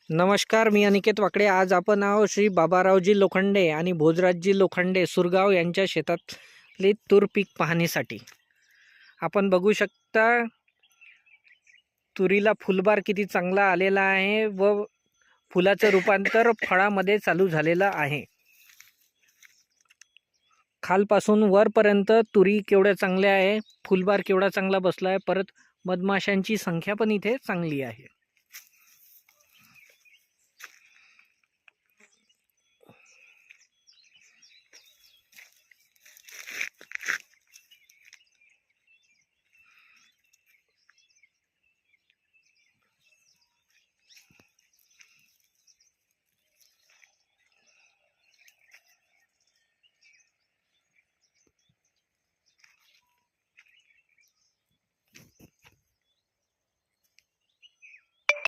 नमस्कार, मी अनिकेत वाकडे. आज आपण आहोत श्री बाबारावजी लोखंडे आणि भोजराजजी लोखंडे सुरगाव यांच्या शेतातली तूर पीक पाहणीसाठी. आपण बघू शकता तुरीला फुलबार किती चांगला आलेला आहे व फुलाचं रूपांतर फळामध्ये चालू झालेलं आहे. खालपासून वरपर्यंत तुरी केवढ्या चांगल्या आहे, फुलबार केवढा चांगला बसला आहे. परत मधमाशांची संख्या पण इथे चांगली आहे.